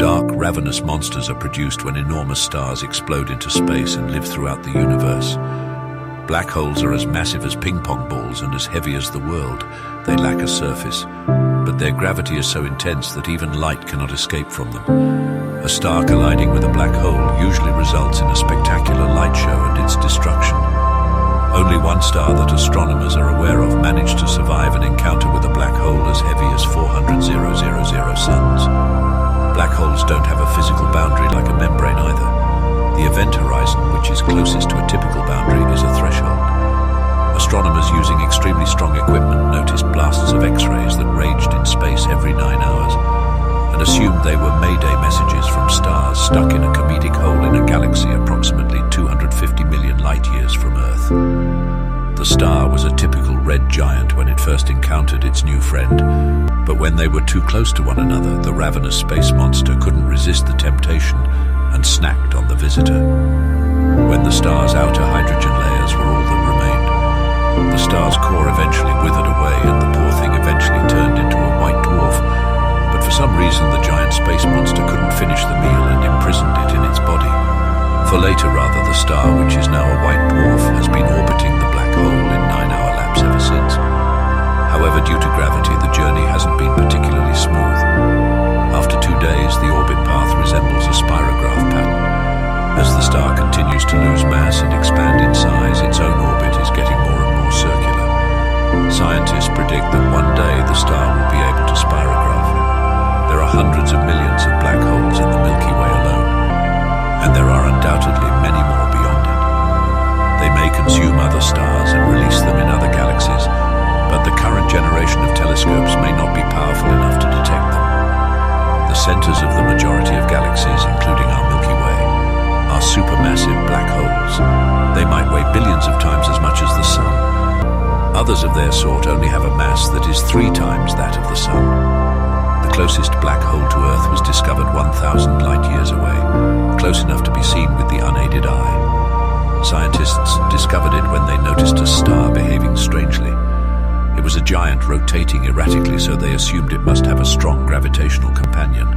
Dark, ravenous monsters are produced when enormous stars explode into space and live throughout the universe. Black holes are as massive as ping-pong balls and as heavy as the world. They lack a surface, but their gravity is so intense that even light cannot escape from them. A star colliding with a black hole usually results in a spectacular light show and its destruction. Only one star that astronomers are aware of managed to survive an encounter with a black hole as heavy as 400,000 suns. Black holes don't have a physical boundary like a membrane either. The event horizon, which is closest to a typical boundary, is a threshold. Astronomers using extremely strong equipment noticed blasts of X-rays that raged in space every 9 hours and assumed they were Mayday messages from stars stuck in a comedic hole in a galaxy approximately 250 million light-years from Earth. The star was a typical red giant when it first encountered its new friend, but when they were too close to one another, the ravenous space monster couldn't resist the temptation and snacked on the visitor. When the star's outer hydrogen layers were all that remained, the star's core eventually withered away and the poor thing eventually turned into a white dwarf. But for some reason the giant space monster couldn't finish the meal and imprisoned it in its body. For later rather, the star, which is now a white dwarf, has been orbiting the black hole in 9-hour laps ever since. However, due to gravity, the journey hasn't been particularly smooth. After 2 days, the orbit path resembles a spirograph pattern. As the star continues to lose mass and expand in size, its own orbit is getting more and more circular. Scientists predict that one day the star will be able to spirograph. There are hundreds of millions of black holes in the Milky Way alone, and there are undoubtedly many more beyond it. They may consume other stars and release them in other galaxies, but the current generation of telescopes may not be powerful enough to detect them. The centers of the majority of galaxies, including our Milky Way, are supermassive black holes. They might weigh billions of times as much as the Sun. Others of their sort only have a mass that is 3 times that of the Sun. The closest black hole to Earth was discovered 1,000 light-years away, close enough to be seen with the unaided eye. Scientists discovered it when they noticed a star behaving strangely. It was a giant rotating erratically, so they assumed it must have a strong gravitational companion.